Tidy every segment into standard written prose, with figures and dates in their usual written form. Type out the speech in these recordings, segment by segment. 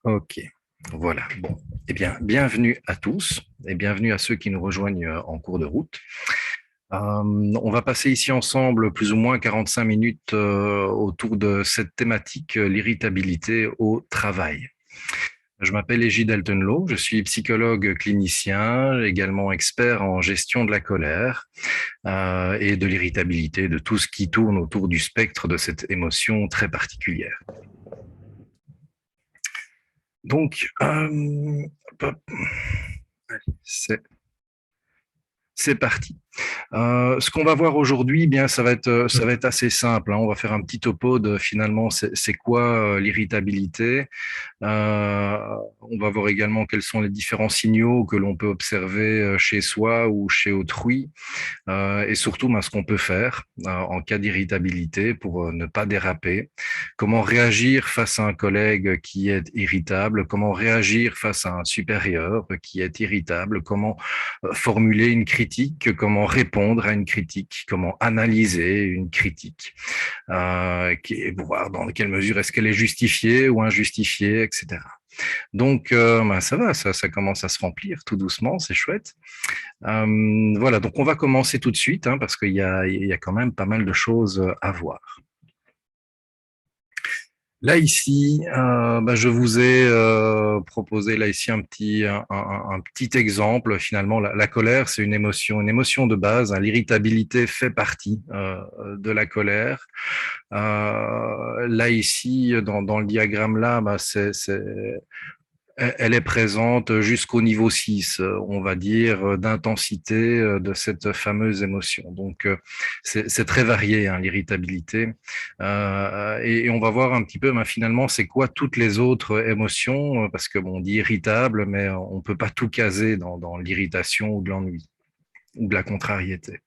Ok, voilà. Bon, eh bien, bienvenue à tous et bienvenue à ceux qui nous rejoignent en cours de route. On va passer ici ensemble plus ou moins 45 minutes autour de cette thématique, l'irritabilité au travail. Je m'appelle Égide Altenlo, je suis psychologue clinicien, également expert en gestion de la colère et de l'irritabilité, de tout ce qui tourne autour du spectre de cette émotion très particulière. Donc, c'est c'est parti. Ce qu'on va voir aujourd'hui, eh bien, ça va être assez simple, hein. On va faire un petit topo de finalement, c'est quoi l'irritabilité. Euh, on va voir également quels sont les différents signaux que l'on peut observer chez soi ou chez autrui, et surtout ce qu'on peut faire en cas d'irritabilité pour ne pas déraper. Comment réagir face à un collègue qui est irritable, comment réagir face à un supérieur qui est irritable, comment formuler une critique, comment répondre à une critique, comment analyser une critique, voir dans quelle mesure est-ce qu'elle est justifiée ou injustifiée, etc. Donc, ça va, ça commence à se remplir tout doucement, c'est chouette. Voilà, donc on va commencer tout de suite, hein, parce qu'il y a quand même pas mal de choses à voir. Là ici, je vous ai proposé là ici un petit exemple. Finalement, la colère, c'est une émotion de base, hein. L'irritabilité fait partie de la colère. Là ici, dans le diagramme là, elle est présente jusqu'au niveau 6, on va dire, d'intensité de cette fameuse émotion. Donc, c'est très varié, hein, l'irritabilité. Et on va voir un petit peu, finalement, c'est quoi toutes les autres émotions, parce que bon, on dit irritable, mais on peut pas tout caser dans l'irritation ou de l'ennui ou de la contrariété.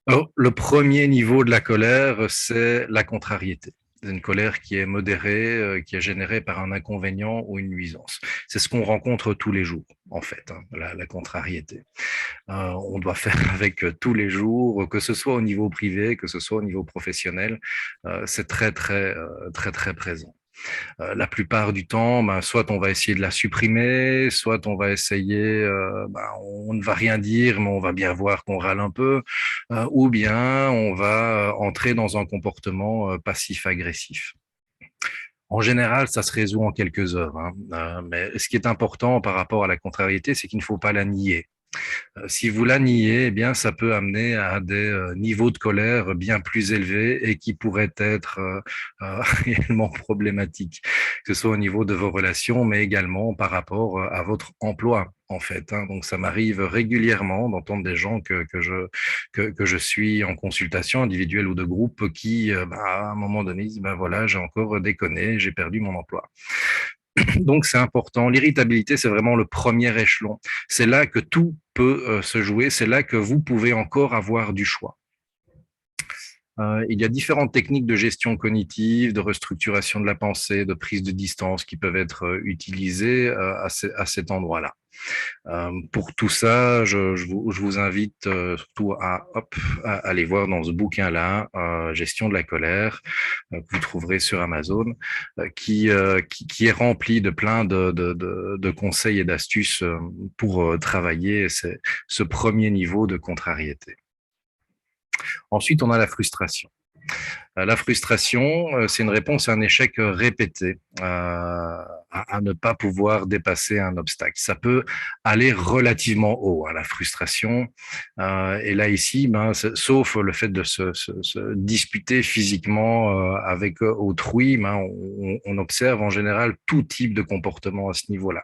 Alors, le premier niveau de la colère, c'est la contrariété. C'est une colère qui est modérée, qui est générée par un inconvénient ou une nuisance. C'est ce qu'on rencontre tous les jours, en fait, hein, la contrariété. On doit faire avec tous les jours, que ce soit au niveau privé, que ce soit au niveau professionnel. C'est très présent. La plupart du temps, soit on va essayer de la supprimer, soit on va essayer, on ne va rien dire, mais on va bien voir qu'on râle un peu, ou bien on va entrer dans un comportement passif-agressif. En général, ça se résout en quelques heures, hein. Mais ce qui est important par rapport à la contrariété, c'est qu'il ne faut pas la nier. Si vous la niez, eh bien, ça peut amener à des niveaux de colère bien plus élevés et qui pourraient être réellement problématiques, que ce soit au niveau de vos relations, mais également par rapport à votre emploi, en fait, hein. Donc, ça m'arrive régulièrement d'entendre des gens que je suis en consultation individuelle ou de groupe qui, à un moment donné, disent, voilà, j'ai encore déconné, j'ai perdu mon emploi. Donc, c'est important. L'irritabilité, c'est vraiment le premier échelon. C'est là que tout peut se jouer. C'est là que vous pouvez encore avoir du choix. Il y a différentes techniques de gestion cognitive, de restructuration de la pensée, de prise de distance qui peuvent être utilisées à cet endroit-là. Pour tout ça, je vous invite surtout à aller voir dans ce bouquin-là, Gestion de la colère, que vous trouverez sur Amazon, qui est rempli de plein de conseils et d'astuces pour travailler ce premier niveau de contrariété. Ensuite, on a la frustration. La frustration, c'est une réponse à un échec répété, à ne pas pouvoir dépasser un obstacle. Ça peut aller relativement haut, hein, la frustration. Et là, ici, sauf le fait de se disputer physiquement avec autrui, on observe en général tout type de comportement à ce niveau-là.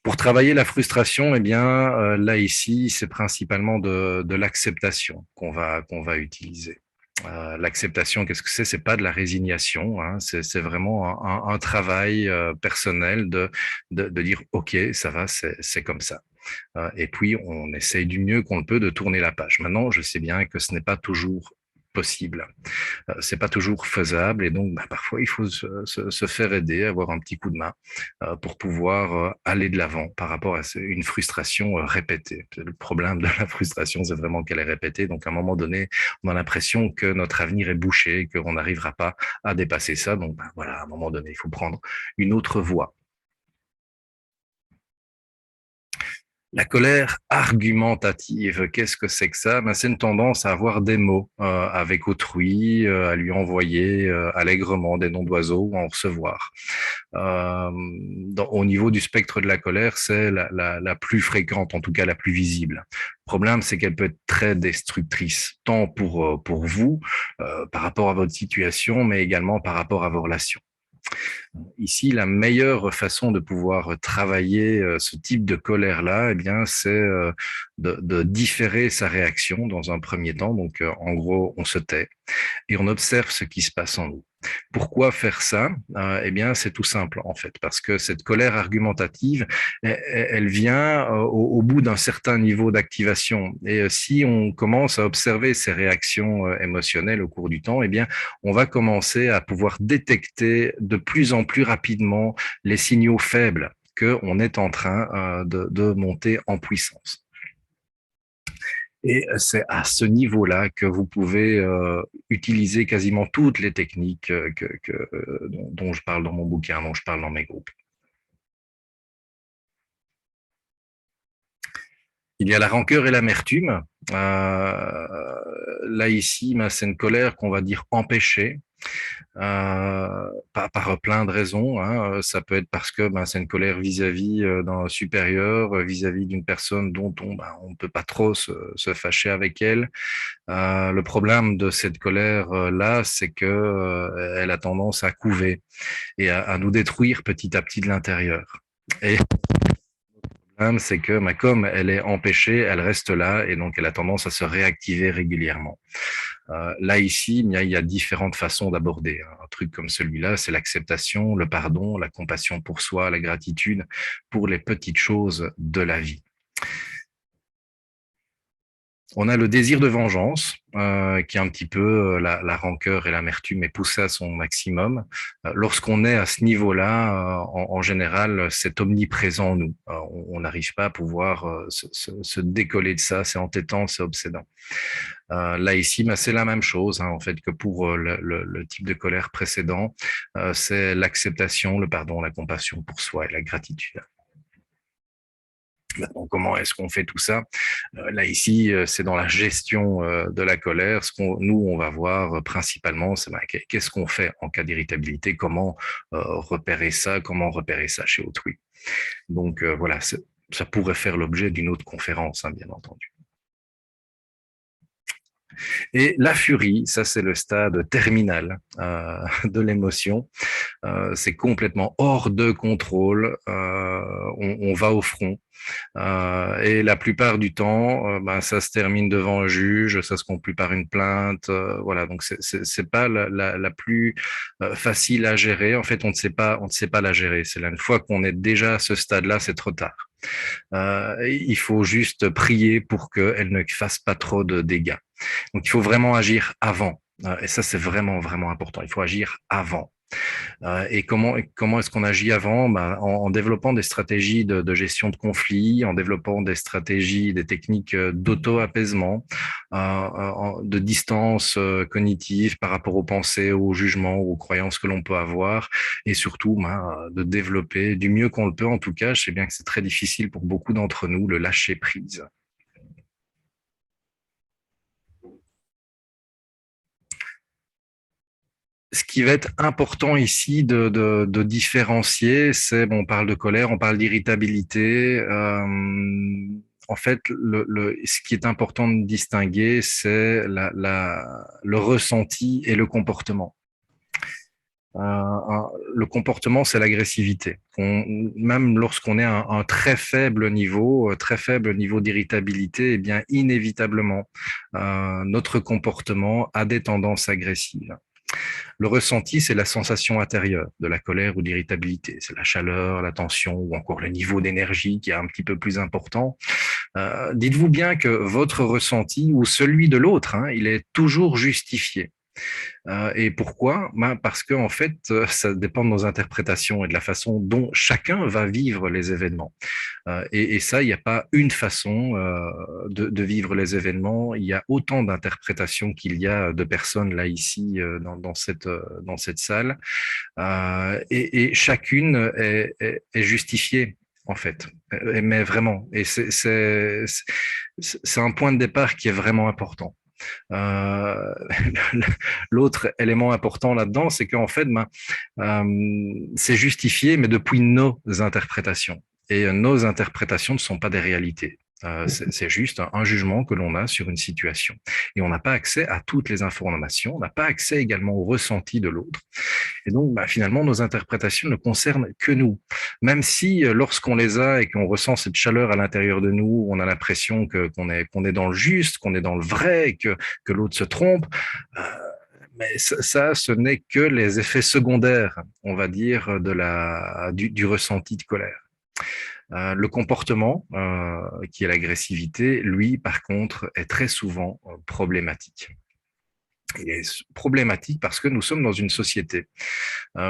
Pour travailler la frustration, eh bien, là, ici, c'est principalement de l'acceptation qu'on va utiliser. L'acceptation, qu'est-ce que c'est? C'est pas de la résignation, hein, c'est vraiment un travail personnel de dire ok, ça va, c'est comme ça. Et puis on essaye du mieux qu'on le peut de tourner la page. Maintenant, je sais bien que ce n'est pas toujours possible. C'est pas toujours faisable et donc parfois il faut se faire aider, avoir un petit coup de main pour pouvoir aller de l'avant par rapport à une frustration répétée. Le problème de la frustration, c'est vraiment qu'elle est répétée. Donc à un moment donné, on a l'impression que notre avenir est bouché, qu'on n'arrivera pas à dépasser ça. Donc voilà, à un moment donné, il faut prendre une autre voie. La colère argumentative, qu'est-ce que c'est que ça? C'est une tendance à avoir des mots avec autrui, à lui envoyer allègrement des noms d'oiseaux ou à en recevoir. Au niveau du spectre de la colère, c'est la plus fréquente, en tout cas la plus visible. Le problème, c'est qu'elle peut être très destructrice, tant pour vous, par rapport à votre situation, mais également par rapport à vos relations. Ici, la meilleure façon de pouvoir travailler ce type de colère-là, eh bien, c'est de différer sa réaction dans un premier temps. Donc, en gros, on se tait et on observe ce qui se passe en nous. Pourquoi faire ça? Eh bien, c'est tout simple en fait, parce que cette colère argumentative, elle vient au bout d'un certain niveau d'activation. Et si on commence à observer ces réactions émotionnelles au cours du temps, eh bien, on va commencer à pouvoir détecter de plus en plus rapidement les signaux faibles qu'on est en train de monter en puissance. Et c'est à ce niveau-là que vous pouvez utiliser quasiment toutes les techniques dont je parle dans mon bouquin, dont je parle dans mes groupes. Il y a la rancœur et l'amertume. Là, ici, c'est une colère qu'on va dire empêchée. Par plein de raisons. Hein. Ça peut être parce que c'est une colère vis-à-vis d'un supérieur, vis-à-vis d'une personne dont on ne peut pas trop se fâcher avec elle. Le problème de cette colère-là, c'est que elle a tendance à couver et à nous détruire petit à petit de l'intérieur. Et le problème, c'est que comme elle est empêchée, elle reste là et donc elle a tendance à se réactiver régulièrement. Là, ici, il y a différentes façons d'aborder. Un truc comme celui-là, c'est l'acceptation, le pardon, la compassion pour soi, la gratitude pour les petites choses de la vie. On a le désir de vengeance, qui est un petit peu la rancœur et l'amertume est poussée à son maximum. Lorsqu'on est à ce niveau-là, en général, c'est omniprésent en nous. On n'arrive pas à pouvoir se décoller de ça, c'est entêtant, c'est obsédant. Là ici, c'est la même chose en fait que pour le type de colère précédent. C'est l'acceptation, le pardon, la compassion pour soi et la gratitude. Maintenant, comment est-ce qu'on fait tout ça? Là ici, c'est dans la gestion de la colère. Nous, on va voir principalement, c'est qu'est-ce qu'on fait en cas d'irritabilité, comment repérer ça, comment repérer ça chez autrui. Donc voilà, ça pourrait faire l'objet d'une autre conférence, bien entendu. Et la furie, ça c'est le stade terminal de l'émotion. C'est complètement hors de contrôle. On va au front. Et la plupart du temps, ça se termine devant un juge, ça se conclut par une plainte. Voilà, donc c'est pas la plus facile à gérer. En fait, on ne sait pas la gérer. C'est là une fois qu'on est déjà à ce stade-là, c'est trop tard. Il faut juste prier pour qu'elle ne fasse pas trop de dégâts. Donc, il faut vraiment agir avant. Et ça, c'est vraiment, vraiment important. Il faut agir avant. Et comment est-ce qu'on agit avant? En développant des stratégies de gestion de conflits, en développant des stratégies, des techniques d'auto-apaisement, de distance cognitive par rapport aux pensées, aux jugements, aux croyances que l'on peut avoir, et surtout de développer du mieux qu'on le peut. En tout cas, je sais bien que c'est très difficile pour beaucoup d'entre nous, le lâcher prise. Ce qui va être important ici de différencier, c'est, on parle de colère, on parle d'irritabilité. En fait, ce qui est important de distinguer, c'est le ressenti et le comportement. Le comportement, c'est l'agressivité. Même lorsqu'on est à un très faible niveau d'irritabilité, eh bien, inévitablement, notre comportement a des tendances agressives. Le ressenti, c'est la sensation intérieure de la colère ou de l'irritabilité. C'est la chaleur, la tension ou encore le niveau d'énergie qui est un petit peu plus important. Dites-vous bien que votre ressenti ou celui de l'autre, hein, il est toujours justifié. Et pourquoi? Ben, parce que en fait, ça dépend de nos interprétations et de la façon dont chacun va vivre les événements. Et ça, il n'y a pas une façon de vivre les événements. Il y a autant d'interprétations qu'il y a de personnes là ici dans cette salle, et chacune est justifiée en fait. Mais vraiment, et c'est un point de départ qui est vraiment important. Euh, L'autre élément important là-dedans, c'est qu'en fait, c'est justifié, mais depuis nos interprétations. Et nos interprétations ne sont pas des réalités. C'est juste un jugement que l'on a sur une situation. Et on n'a pas accès à toutes les informations, on n'a pas accès également au ressenti de l'autre. Et donc, finalement, nos interprétations ne concernent que nous. Même si, lorsqu'on les a et qu'on ressent cette chaleur à l'intérieur de nous, on a l'impression qu'on est dans le juste, qu'on est dans le vrai, que l'autre se trompe, euh, mais ça, ce n'est que les effets secondaires, on va dire, du ressenti de colère. Le comportement, qui est l'agressivité, lui, par contre, est très souvent problématique. Il est problématique parce que nous sommes dans une société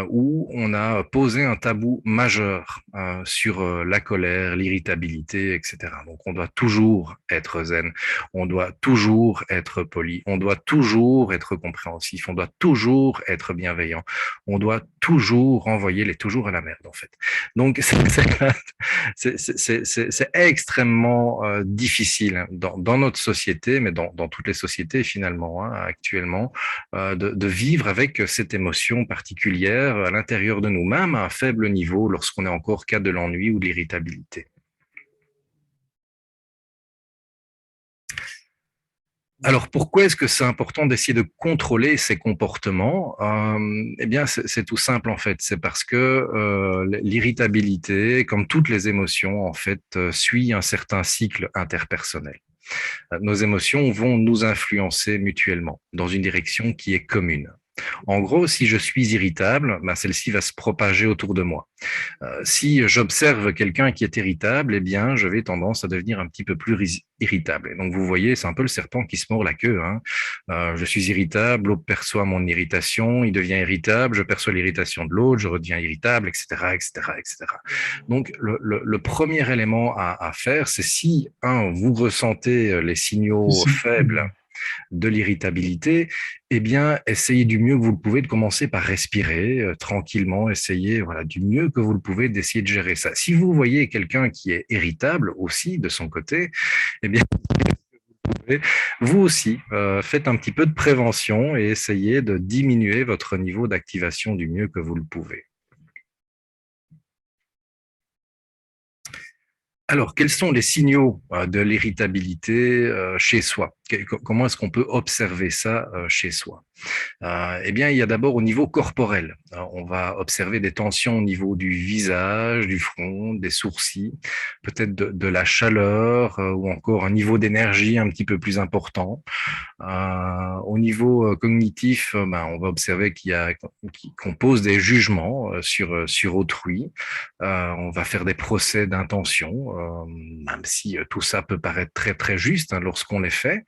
où on a posé un tabou majeur sur la colère, l'irritabilité, etc. Donc on doit toujours être zen, on doit toujours être poli, on doit toujours être compréhensif, on doit toujours être bienveillant, on doit toujours envoyer les toujours à la merde en fait. Donc c'est extrêmement difficile dans notre société, mais dans toutes les sociétés finalement actuellement, de vivre avec cette émotion particulière à l'intérieur de nous-mêmes à un faible niveau lorsqu'on est encore cas de l'ennui ou de l'irritabilité. Alors, pourquoi est-ce que c'est important d'essayer de contrôler ces comportements? Eh bien, c'est tout simple en fait. C'est parce que l'irritabilité, comme toutes les émotions, en fait, suit un certain cycle interpersonnel. Nos émotions vont nous influencer mutuellement dans une direction qui est commune. En gros, si je suis irritable, celle-ci va se propager autour de moi. Si j'observe quelqu'un qui est irritable, eh bien, je vais tendance à devenir un petit peu plus irritable. Et donc, vous voyez, c'est un peu le serpent qui se mord la queue, hein. Je suis irritable, l'autre perçoit mon irritation, il devient irritable, je perçois l'irritation de l'autre, je redeviens irritable, etc., etc., etc. Donc, le premier élément à faire, c'est si, vous ressentez les signaux faibles de l'irritabilité, eh bien, essayez du mieux que vous le pouvez de commencer par respirer tranquillement, essayez voilà, du mieux que vous le pouvez d'essayer de gérer ça. Si vous voyez quelqu'un qui est irritable aussi de son côté, eh bien, vous aussi, faites un petit peu de prévention et essayez de diminuer votre niveau d'activation du mieux que vous le pouvez. Alors, quels sont les signaux de l'irritabilité chez soi? Comment est-ce qu'on peut observer ça chez soi? Eh bien, il y a d'abord au niveau corporel. On va observer des tensions au niveau du visage, du front, des sourcils, peut-être de la chaleur ou encore un niveau d'énergie un petit peu plus important. Au niveau cognitif, on va observer qu'on pose des jugements sur autrui. On va faire des procès d'intention, même si tout ça peut paraître très très juste lorsqu'on les fait,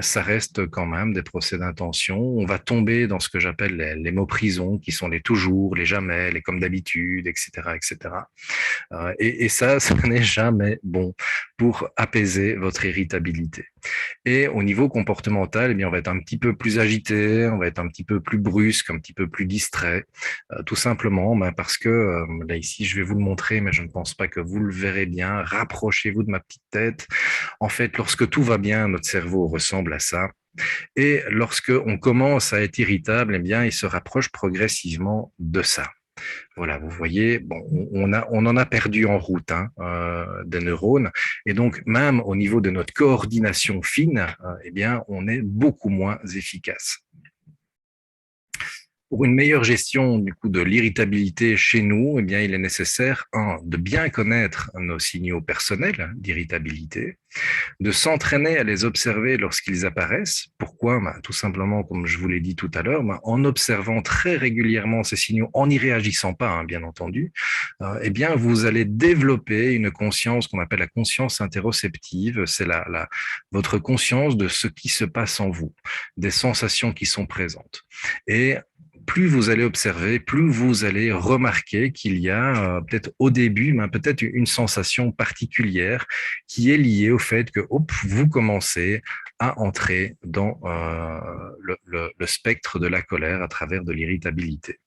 ça reste quand même des procès d'intention. On va tomber dans ce que j'appelle les mots prisons, qui sont les toujours, les jamais, les comme d'habitude, etc., etc. Et ça n'est jamais bon pour apaiser votre irritabilité. Et au niveau comportemental, eh bien, on va être un petit peu plus agité, on va être un petit peu plus brusque, un petit peu plus distrait, tout simplement parce que, là ici, je vais vous le montrer, mais je ne pense pas que vous le verrez bien. Rapprochez-vous de ma petite tête. En fait, lorsque tout va bien, notre cerveau ressemble à ça. Et lorsque on commence à être irritable, eh bien, il se rapproche progressivement de ça. Voilà, vous voyez, bon, on en a perdu en route des neurones, et donc même au niveau de notre coordination fine, eh bien, on est beaucoup moins efficace. Pour une meilleure gestion du coup de l'irritabilité chez nous, eh bien, il est nécessaire, de bien connaître nos signaux personnels d'irritabilité, de s'entraîner à les observer lorsqu'ils apparaissent. Pourquoi? Tout simplement, comme je vous l'ai dit tout à l'heure, en observant très régulièrement ces signaux, en n'y réagissant pas, bien entendu, eh bien, vous allez développer une conscience qu'on appelle la conscience interoceptive. C'est votre conscience de ce qui se passe en vous, des sensations qui sont présentes. Et plus vous allez observer, plus vous allez remarquer qu'il y a peut-être au début, peut-être une sensation particulière qui est liée au fait que vous commencez à entrer dans le spectre de la colère à travers de l'irritabilité.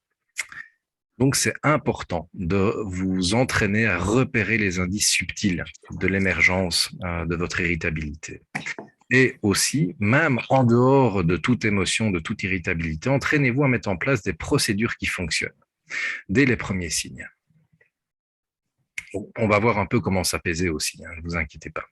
Donc, c'est important de vous entraîner à repérer les indices subtils de l'émergence de votre irritabilité. Et aussi, même en dehors de toute émotion, de toute irritabilité, entraînez-vous à mettre en place des procédures qui fonctionnent dès les premiers signes. On va voir un peu comment s'apaiser aussi, ne vous inquiétez pas.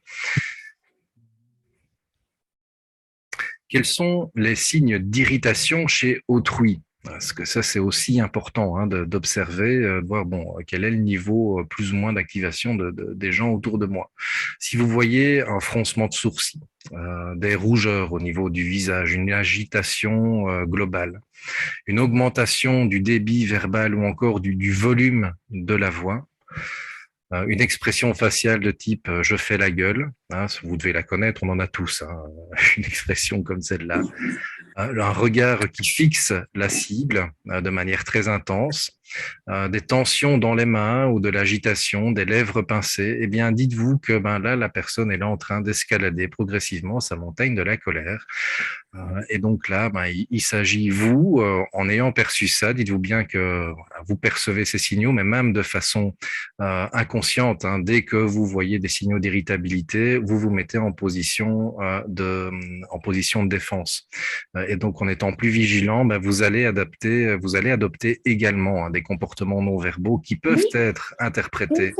Quels sont les signes d'irritation chez autrui? Parce que ça, c'est aussi important d'observer, de voir quel est le niveau plus ou moins d'activation des gens autour de moi. Si vous voyez un froncement de sourcils, des rougeurs au niveau du visage, une agitation globale, une augmentation du débit verbal ou encore du volume de la voix, une expression faciale de type je fais la gueule, vous devez la connaître, on en a tous, une expression comme celle-là. Un regard qui fixe la cible de manière très intense, des tensions dans les mains ou de l'agitation, des lèvres pincées, eh bien, dites-vous que là, la personne est là en train d'escalader progressivement sa montagne de la colère. Et donc là, il s'agit, vous, en ayant perçu ça, dites-vous bien que vous percevez ces signaux, mais même de façon inconsciente, dès que vous voyez des signaux d'irritabilité, vous vous mettez en position de défense. Et donc, en étant plus vigilant, vous allez adopter également des comportements non verbaux qui peuvent être interprétés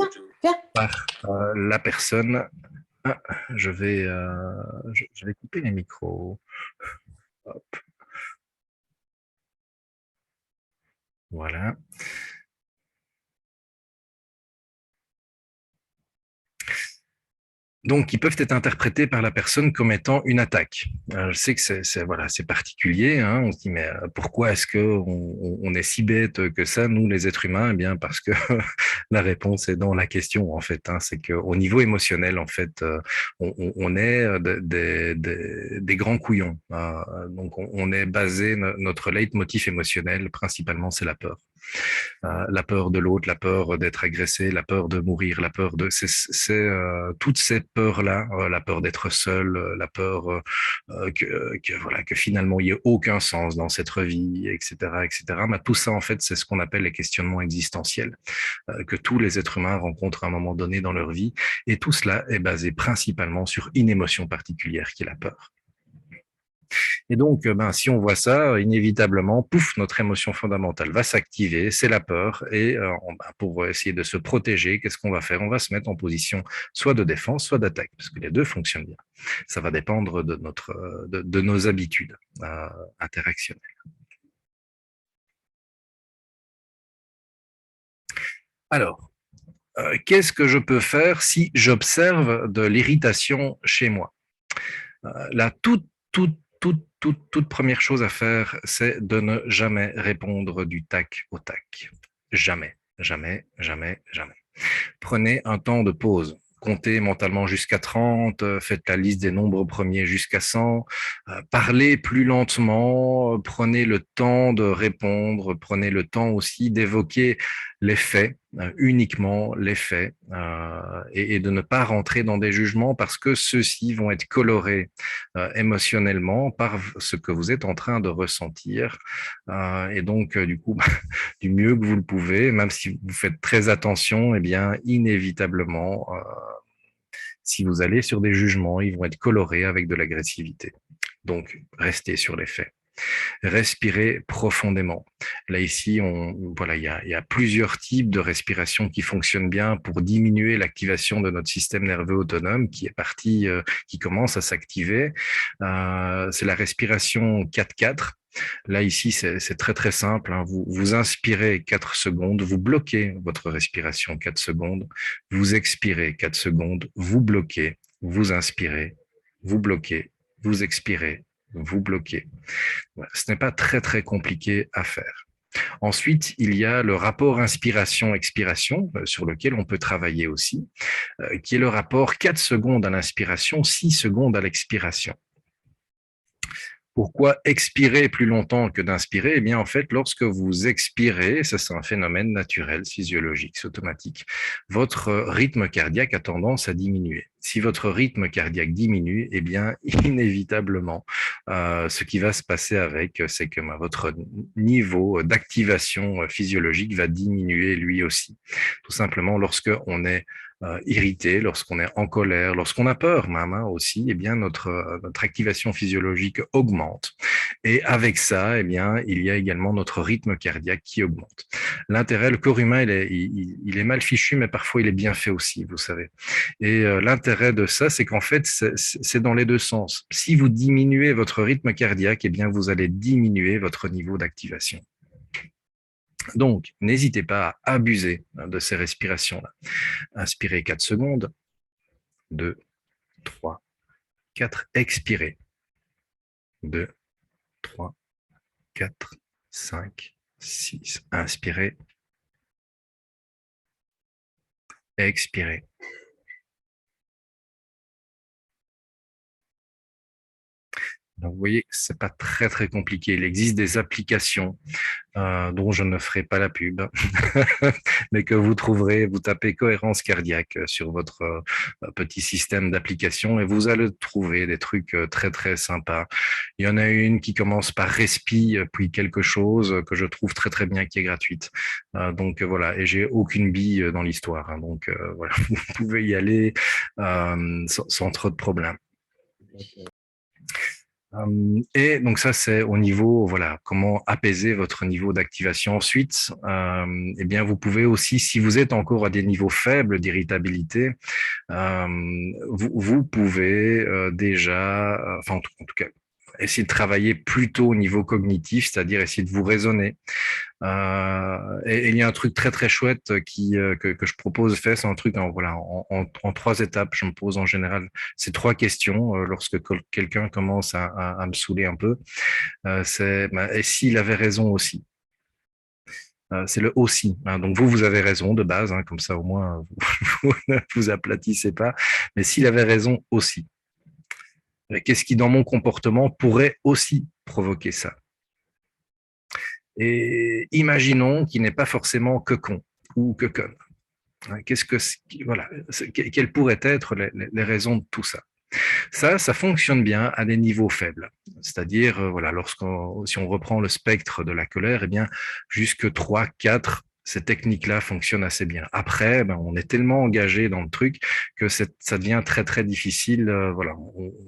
par la personne. Je vais couper les micros. Hop. Voilà. Donc, qui peuvent être interprétés par la personne comme étant une attaque. Je sais que c'est particulier. On se dit mais pourquoi est-ce que on est si bête que ça, nous les êtres humains? Eh bien, parce que la réponse est dans la question en fait. C'est que au niveau émotionnel, en fait, on est des grands couillons. Donc, on est basé notre leitmotiv émotionnel principalement, c'est la peur. La peur de l'autre, la peur d'être agressé, la peur de mourir, la peur de toutes ces peurs-là, la peur d'être seul, la peur que finalement il n'y ait aucun sens dans cette vie, etc., etc. Mais tout ça en fait, c'est ce qu'on appelle les questionnements existentiels que tous les êtres humains rencontrent à un moment donné dans leur vie, et tout cela est basé principalement sur une émotion particulière qui est la peur. Et donc, si on voit ça, inévitablement, pouf, notre émotion fondamentale va s'activer, c'est la peur. Et pour essayer de se protéger, qu'est-ce qu'on va faire? On va se mettre en position soit de défense, soit d'attaque, parce que les deux fonctionnent bien. Ça va dépendre de nos habitudes interactionnelles. Alors, qu'est-ce que je peux faire si j'observe de l'irritation chez moi? La toute première chose à faire, c'est de ne jamais répondre du tac au tac. Jamais, jamais, jamais, jamais. Prenez un temps de pause. Comptez mentalement jusqu'à 30, faites la liste des nombres premiers jusqu'à 100, parlez plus lentement, prenez le temps de répondre, prenez le temps aussi d'évoquer les faits, uniquement les faits, et de ne pas rentrer dans des jugements parce que ceux-ci vont être colorés émotionnellement par ce que vous êtes en train de ressentir. Et donc, du coup, du mieux que vous le pouvez, même si vous faites très attention, eh bien, inévitablement, si vous allez sur des jugements, ils vont être colorés avec de l'agressivité. Donc, restez sur les faits. Respirez profondément. Là, ici, voilà, il y a plusieurs types de respiration qui fonctionnent bien pour diminuer l'activation de notre système nerveux autonome qui commence à s'activer. C'est la respiration 4-4. Là, ici, c'est très, très simple, hein. Vous inspirez 4 secondes, vous bloquez votre respiration 4 secondes, vous expirez 4 secondes, vous bloquez, vous inspirez, vous bloquez, vous expirez, vous bloquez. Voilà, ce n'est pas très, très compliqué à faire. Ensuite, il y a le rapport inspiration-expiration sur lequel on peut travailler aussi, qui est le rapport 4 secondes à l'inspiration, 6 secondes à l'expiration. Pourquoi expirer plus longtemps que d'inspirer? Eh bien, en fait, lorsque vous expirez, ça c'est un phénomène naturel, physiologique, c'est automatique, votre rythme cardiaque a tendance à diminuer. Si votre rythme cardiaque diminue, eh bien, inévitablement, ce qui va se passer avec, c'est que votre niveau d'activation physiologique va diminuer lui aussi. Tout simplement, lorsque on est irrité, lorsqu'on est en colère, lorsqu'on a peur même aussi, eh bien notre activation physiologique augmente. Et avec ça, eh bien, il y a également notre rythme cardiaque qui augmente. L'intérêt, le corps humain, il est mal fichu, mais parfois il est bien fait aussi, vous savez. Et l'intérêt de ça, c'est qu'en fait, c'est dans les deux sens. Si vous diminuez votre rythme cardiaque, eh bien, vous allez diminuer votre niveau d'activation. Donc, n'hésitez pas à abuser de ces respirations-là. Inspirez 4 secondes, 2, 3, 4, expirez, 2, 3, 4, 5, 6, inspirez, expirez. Donc, vous voyez, c'est pas très très compliqué. Il existe des applications dont je ne ferai pas la pub, mais que vous trouverez. Vous tapez cohérence cardiaque sur votre petit système d'application et vous allez trouver des trucs très très sympas. Il y en a une qui commence par Respi, puis quelque chose que je trouve très très bien, qui est gratuite. Donc voilà, et j'ai aucune bille dans l'histoire. Hein, donc voilà, vous pouvez y aller sans trop de problèmes. Et donc ça, c'est au niveau, voilà, comment apaiser votre niveau d'activation. Ensuite, eh bien, vous pouvez aussi, si vous êtes encore à des niveaux faibles d'irritabilité, vous pouvez déjà, enfin en tout cas, essayer de travailler plutôt au niveau cognitif, c'est-à-dire essayer de vous raisonner. Et il y a un truc très très chouette que je propose de faire, c'est un truc en 3 étapes. Je me pose en général ces 3 questions lorsque quelqu'un commence à me saouler un peu. C'est et s'il avait raison aussi. C'est le aussi. Hein. Donc vous avez raison de base, hein, comme ça au moins vous ne vous aplatissez pas. Mais s'il avait raison aussi, qu'est-ce qui dans mon comportement pourrait aussi provoquer ça? Et imaginons qu'il n'est pas forcément que con ou que conne. Qu'est-ce que voilà, quelles pourraient être les raisons de tout ça? Ça fonctionne bien à des niveaux faibles. C'est-à-dire, voilà, si on reprend le spectre de la colère, eh bien, jusque 3, 4, ces techniques-là fonctionnent assez bien. Après, on est tellement engagé dans le truc que ça devient très, très difficile. Voilà,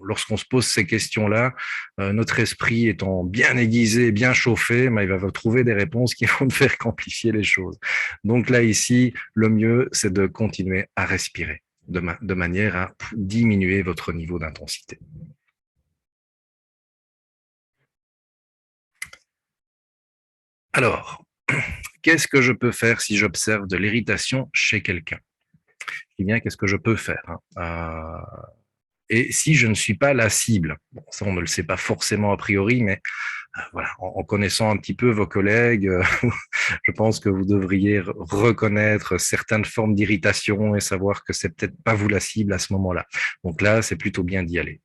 lorsqu'on se pose ces questions-là, notre esprit étant bien aiguisé, bien chauffé, il va trouver des réponses qui vont faire qu'amplifier les choses. Donc là, ici, le mieux, c'est de continuer à respirer de manière à diminuer votre niveau d'intensité. Alors, qu'est-ce que je peux faire si j'observe de l'irritation chez quelqu'un? Eh bien, qu'est-ce que je peux faire, hein? Et si je ne suis pas la cible, bon, ça on ne le sait pas forcément a priori, mais voilà, en connaissant un petit peu vos collègues, je pense que vous devriez reconnaître certaines formes d'irritation et savoir que c'est peut-être pas vous la cible à ce moment-là. Donc là, c'est plutôt bien d'y aller.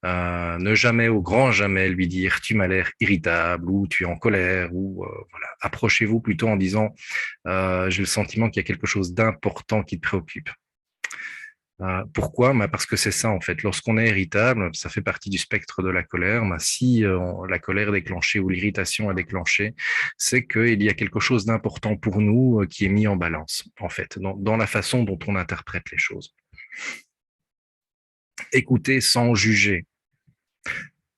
Ne jamais, au grand jamais, lui dire tu m'as l'air irritable ou tu es en colère ou voilà. Approchez-vous plutôt en disant j'ai le sentiment qu'il y a quelque chose d'important qui te préoccupe. Pourquoi? Parce que c'est ça en fait. Lorsqu'on est irritable, ça fait partie du spectre de la colère. Si la colère est déclenchée ou l'irritation est déclenchée, c'est qu'il y a quelque chose d'important pour nous qui est mis en balance en fait, dans la façon dont on interprète les choses. Écouter sans juger,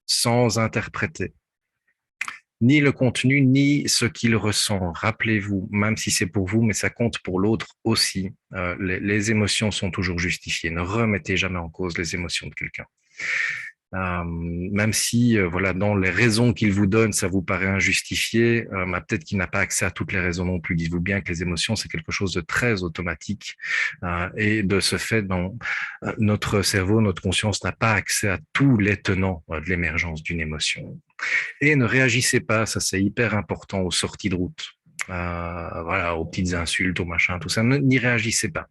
sans interpréter. ni le contenu, ni ce qu'il ressent. Rappelez-vous, même si c'est pour vous, mais ça compte pour l'autre aussi. Les émotions sont toujours justifiées. Ne remettez jamais en cause les émotions de quelqu'un. Même si, voilà, dans les raisons qu'il vous donne, ça vous paraît injustifié, peut-être qu'il n'a pas accès à toutes les raisons non plus. Dites-vous bien que les émotions, c'est quelque chose de très automatique, et de ce fait, notre cerveau, notre conscience n'a pas accès à tous les tenants de l'émergence d'une émotion. Et ne réagissez pas, ça c'est hyper important aux sorties de route. Voilà, aux petites insultes, aux machins, tout ça, n'y réagissez pas.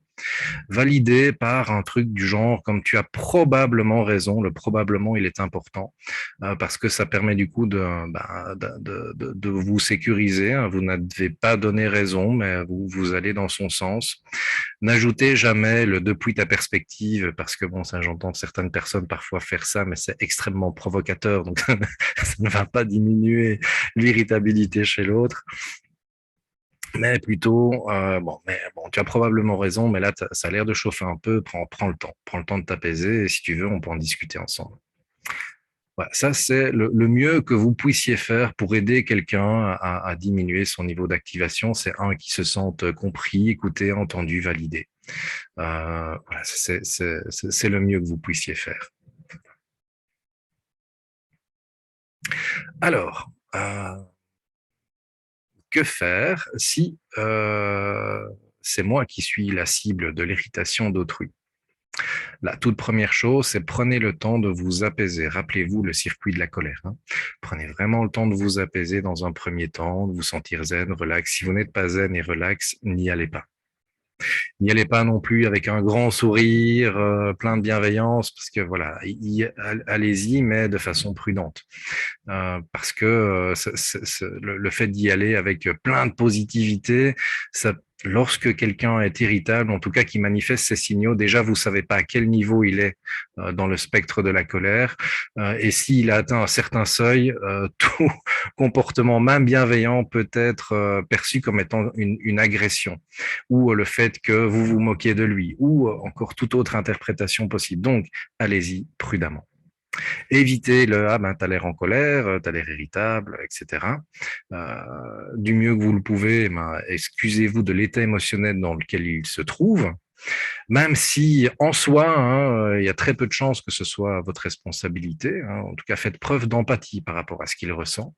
Validé par un truc du genre, comme tu as probablement raison, le probablement il est important, parce que ça permet du coup de vous sécuriser, hein. Vous n'avez pas donné raison, mais vous allez dans son sens. N'ajoutez jamais le depuis ta perspective, parce que bon, ça j'entends certaines personnes parfois faire ça, mais c'est extrêmement provocateur, donc ça ne va pas diminuer l'irritabilité chez l'autre. Mais plutôt, tu as probablement raison, mais là, ça a l'air de chauffer un peu. Prends le temps de t'apaiser. Et si tu veux, on peut en discuter ensemble. Voilà, ça, c'est le mieux que vous puissiez faire pour aider quelqu'un à diminuer son niveau d'activation. C'est un qui se sente compris, écouté, entendu, validé. Voilà, c'est le mieux que vous puissiez faire. Alors, que faire si c'est moi qui suis la cible de l'irritation d'autrui? La toute première chose, c'est prenez le temps de vous apaiser. Rappelez-vous le circuit de la colère, hein. Prenez vraiment le temps de vous apaiser dans un premier temps, de vous sentir zen, relax. Si vous n'êtes pas zen et relax, n'y allez pas. N'y allez pas non plus avec un grand sourire, plein de bienveillance, parce que voilà, allez-y, mais de façon prudente. Parce que le fait d'y aller avec plein de positivité, ça, lorsque quelqu'un est irritable, en tout cas qui manifeste ces signaux, déjà vous savez pas à quel niveau il est dans le spectre de la colère, et s'il a atteint un certain seuil, tout comportement même bienveillant peut être perçu comme étant une agression, ou le fait que vous vous moquez de lui, ou encore toute autre interprétation possible. Donc allez-y prudemment. Évitez le ah ben t'as l'air en colère, t'as l'air irritable, etc. Du mieux que vous le pouvez, excusez-vous de l'état émotionnel dans lequel il se trouve, même si en soi, hein, il y a très peu de chances que ce soit votre responsabilité, hein. En tout cas, faites preuve d'empathie par rapport à ce qu'il ressent.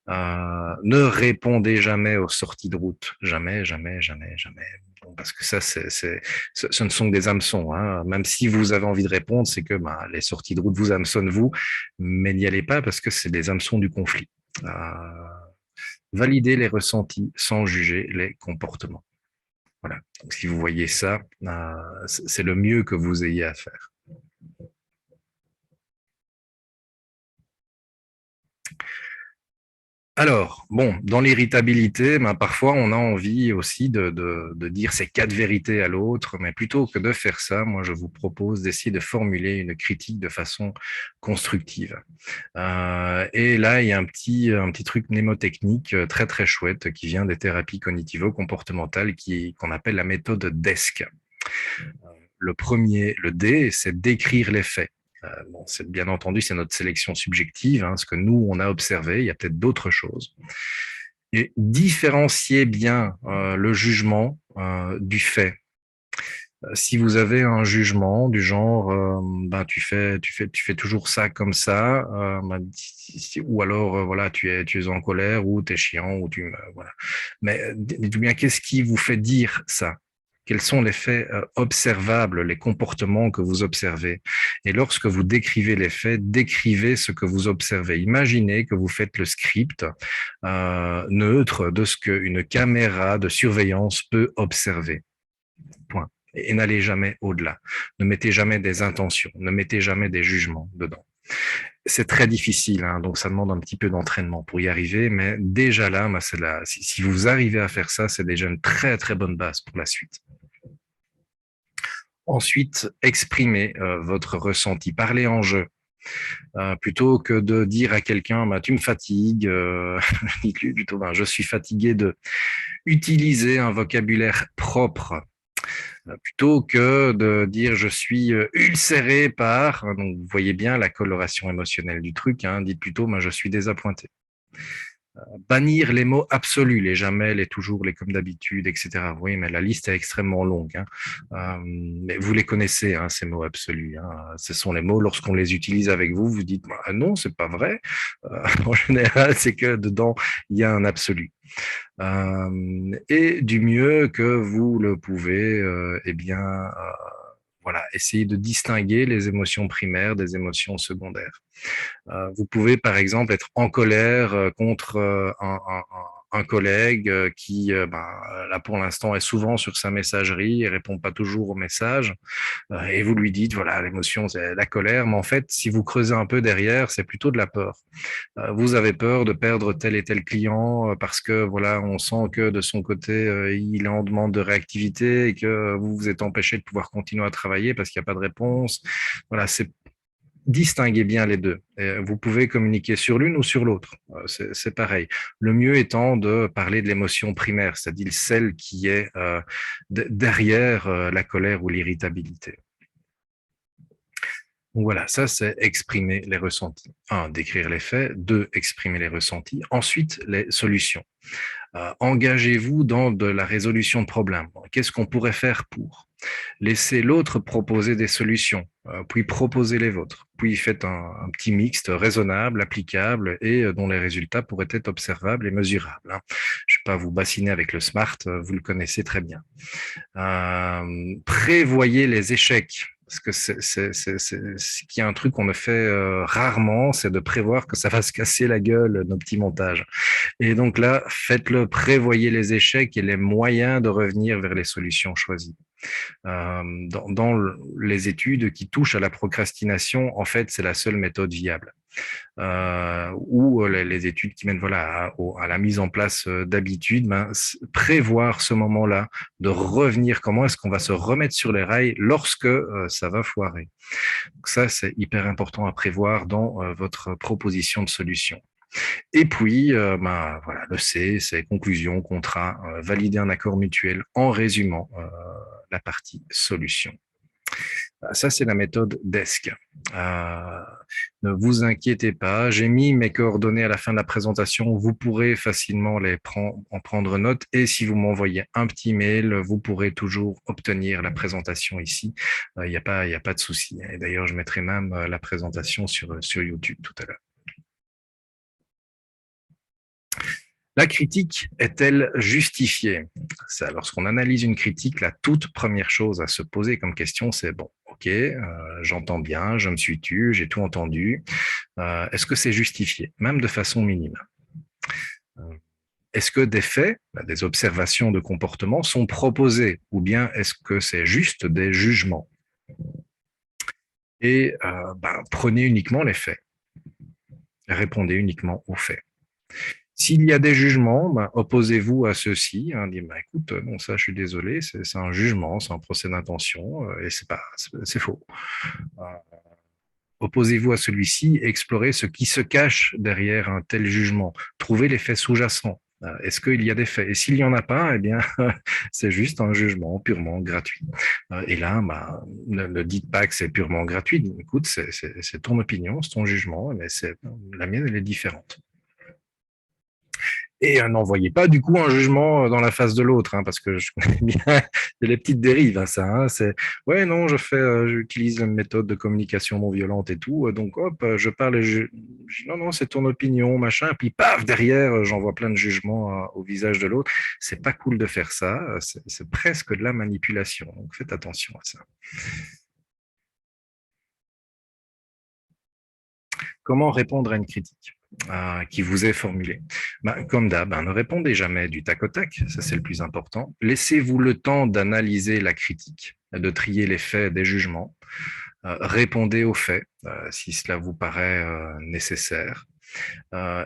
Ne répondez jamais aux sorties de route, jamais, jamais, jamais, jamais. Parce que ça, ce ne sont que des hameçons, hein. Même si vous avez envie de répondre, c'est que les sorties de route vous hameçonnent vous, mais n'y allez pas parce que c'est des hameçons du conflit. Validez les ressentis sans juger les comportements. Voilà. Donc, si vous voyez ça, c'est le mieux que vous ayez à faire. Alors, bon, dans l'irritabilité, parfois on a envie aussi de dire ces quatre vérités à l'autre, mais plutôt que de faire ça, moi je vous propose d'essayer de formuler une critique de façon constructive. Et là, il y a un petit truc mnémotechnique très très chouette qui vient des thérapies cognitivo-comportementales qu'on appelle la méthode DESC. Le premier, le D, c'est décrire les faits. Bon, c'est bien entendu, c'est notre sélection subjective, hein, ce que nous, on a observé. Il y a peut-être d'autres choses. Et différencier bien le jugement du fait. Si vous avez un jugement du genre, tu fais toujours ça comme ça, ou alors voilà, tu es en colère, ou tu es chiant, ou voilà. Mais dites-vous bien, qu'est-ce qui vous fait dire ça? Quels sont les faits observables, les comportements que vous observez? Et lorsque vous décrivez les faits, décrivez ce que vous observez. Imaginez que vous faites le script neutre de ce qu'une caméra de surveillance peut observer. Point. Et n'allez jamais au-delà. Ne mettez jamais des intentions, ne mettez jamais des jugements dedans. C'est très difficile, hein, donc ça demande un petit peu d'entraînement pour y arriver, mais déjà là, si vous arrivez à faire ça, c'est déjà une très très bonne base pour la suite. Ensuite, exprimez votre ressenti, parlez en jeu. Plutôt que de dire à quelqu'un tu me fatigues, dites-lui plutôt je suis fatigué de utiliser un vocabulaire propre. Plutôt que de dire je suis ulcéré par, donc vous voyez bien la coloration émotionnelle du truc, hein, dites plutôt je suis désappointé. Bannir les mots absolus, les jamais, les toujours, les comme d'habitude, etc. Oui, mais la liste est extrêmement longue, hein. Mais vous les connaissez, hein, ces mots absolus, hein. Ce sont les mots, lorsqu'on les utilise avec vous, vous dites bah, non, c'est pas vrai. En général, c'est que dedans, il y a un absolu. Et du mieux que vous le pouvez, eh bien, voilà, essayer de distinguer les émotions primaires des émotions secondaires. Vous pouvez, par exemple, être en colère contre un collègue qui, ben, là pour l'instant, est souvent sur sa messagerie et répond pas toujours aux messages. Et vous lui dites, voilà, l'émotion, c'est la colère. Mais en fait, si vous creusez un peu derrière, c'est plutôt de la peur. Vous avez peur de perdre tel et tel client parce que, voilà, on sent que de son côté, il est en demande de réactivité et que vous vous êtes empêché de pouvoir continuer à travailler parce qu'il n'y a pas de réponse. Voilà, c'est distinguez bien les deux. Et vous pouvez communiquer sur l'une ou sur l'autre. C'est pareil. Le mieux étant de parler de l'émotion primaire, c'est-à-dire celle qui est derrière la colère ou l'irritabilité. Donc voilà, ça c'est exprimer les ressentis. Un, décrire les faits. Deux, exprimer les ressentis. Ensuite, les solutions. Engagez-vous dans de la résolution de problèmes. Qu'est-ce qu'on pourrait faire pour? Laissez l'autre proposer des solutions, puis proposez les vôtres. Puis faites un petit mixte raisonnable, applicable et dont les résultats pourraient être observables et mesurables, hein. Je ne vais pas vous bassiner avec le SMART, vous le connaissez très bien. Prévoyez les échecs. Parce que ce qui est un truc qu'on ne fait rarement, c'est de prévoir que ça va se casser la gueule, nos petits montages. Et donc là, faites-le, prévoyez les échecs et les moyens de revenir vers les solutions choisies. Dans les études qui touchent à la procrastination, en fait, c'est la seule méthode viable. Ou les études qui mènent voilà à la mise en place d'habitudes, ben, prévoir ce moment-là, de revenir, comment est-ce qu'on va se remettre sur les rails lorsque ça va foirer. Donc ça, c'est hyper important à prévoir dans votre proposition de solution. Et puis, ben, voilà, le C, c'est conclusion, contrat, valider un accord mutuel en résumant la partie solution. Ça, c'est la méthode DESC. Ne vous inquiétez pas, j'ai mis mes coordonnées à la fin de la présentation. Vous pourrez facilement en prendre note. Et si vous m'envoyez un petit mail, vous pourrez toujours obtenir la présentation ici. Il n'y a pas de souci. Et d'ailleurs, je mettrai même la présentation sur YouTube tout à l'heure. La critique est-elle justifiée? Ça, lorsqu'on analyse une critique, la toute première chose à se poser comme question, c'est bon, ok, j'entends bien, je me suis tu, j'ai tout entendu. Est-ce que c'est justifié, même de façon minime? Est-ce que des faits, des observations de comportement sont proposés, ou bien est-ce que c'est juste des jugements? Et prenez uniquement les faits, répondez uniquement aux faits. S'il y a des jugements, opposez-vous à ceux-ci, hein, dites, écoute, non, ça, je suis désolé, c'est un jugement, c'est un procès d'intention, et c'est faux. Opposez-vous à celui-ci et explorez ce qui se cache derrière un tel jugement. Trouvez les faits sous-jacents. Est-ce qu'il y a des faits? Et s'il n'y en a pas, eh bien, c'est juste un jugement purement gratuit. Et là, ne dites pas que c'est purement gratuit. Écoute, c'est ton opinion, c'est ton jugement, mais la mienne, elle est différente. Et n'envoyez pas du coup un jugement dans la face de l'autre, hein, parce que je connais bien les petites dérives, hein, ça. Hein, c'est ouais, non, j'utilise une méthode de communication non violente et tout, donc hop, je parle, non, non, c'est ton opinion, machin, et puis paf, derrière, j'envoie plein de jugements au visage de l'autre. C'est pas cool de faire ça, c'est presque de la manipulation, donc faites attention à ça. Comment répondre à une critique qui vous est formulée? Comme d'hab, ne répondez jamais du tac au tac, ça c'est le plus important. Laissez-vous le temps d'analyser la critique, de trier les faits des jugements. Répondez aux faits si cela vous paraît nécessaire.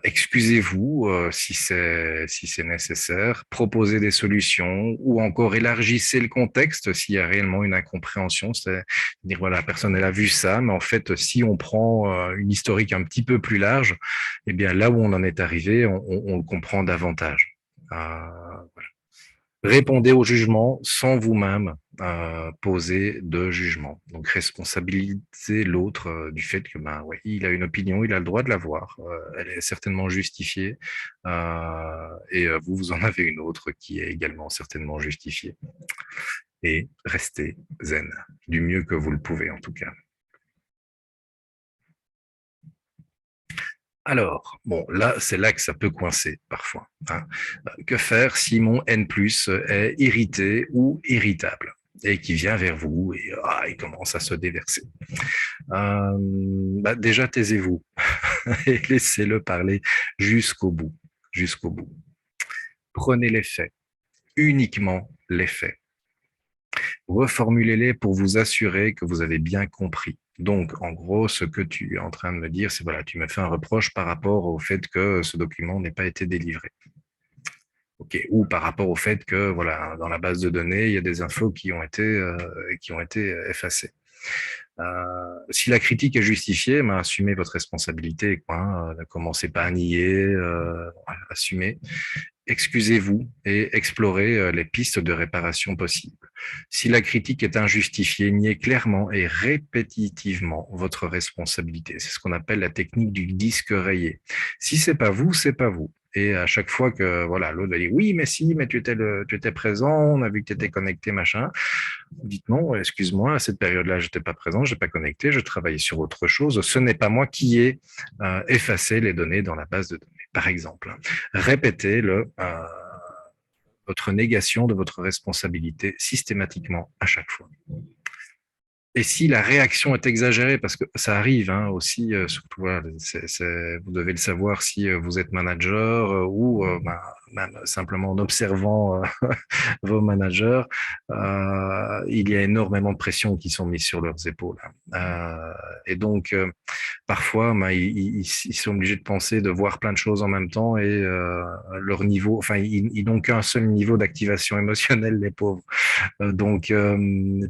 Excusez-vous si c'est nécessaire, proposez des solutions ou encore élargissez le contexte s'il y a réellement une incompréhension. C'est-à-dire, voilà, la personne elle a vu ça, mais en fait, si on prend une historique un petit peu plus large, eh bien là où on en est arrivé, on le comprend davantage. Voilà. Répondez au jugement sans vous-même poser de jugement. Donc responsabiliser l'autre du fait que ben ouais, il a une opinion, il a le droit de l'avoir, elle est certainement justifiée, et vous, vous en avez une autre qui est également certainement justifiée. Et restez zen, du mieux que vous le pouvez en tout cas. Alors, bon, là, c'est là que ça peut coincer parfois, hein. Que faire si mon N+ est irrité ou irritable et qui vient vers vous et il commence à se déverser? Déjà, taisez-vous et laissez-le parler jusqu'au bout, jusqu'au bout. Prenez les faits, uniquement les faits. Reformulez-les pour vous assurer que vous avez bien compris. Donc, en gros, ce que tu es en train de me dire, c'est voilà, tu me fais un reproche par rapport au fait que ce document n'ait pas été délivré. Ok, ou par rapport au fait que voilà, dans la base de données, il y a des infos qui ont été effacées. Si la critique est justifiée, assumez votre responsabilité, quoi, hein. Ne commencez pas à nier, assumez. Excusez-vous et explorez les pistes de réparation possibles. Si la critique est injustifiée, niez clairement et répétitivement votre responsabilité. C'est ce qu'on appelle la technique du disque rayé. Si c'est pas vous, c'est pas vous. Et à chaque fois que voilà, l'autre va dire oui, mais si, mais tu étais présent, on a vu que tu étais connecté, machin. Vous dites non, excuse-moi, à cette période-là, j'étais pas présent, j'ai pas connecté, je travaillais sur autre chose. Ce n'est pas moi qui ai effacé les données dans la base de données, par exemple. Répétez votre négation de votre responsabilité systématiquement à chaque fois. Et si la réaction est exagérée, parce que ça arrive hein, aussi, surtout, voilà, vous devez le savoir si vous êtes manager ou même simplement en observant vos managers, il y a énormément de pression qui sont mises sur leurs épaules. Et donc, parfois, ils sont obligés de penser, de voir plein de choses en même temps et leur niveau, enfin, ils n'ont qu'un seul niveau d'activation émotionnelle, les pauvres. Donc,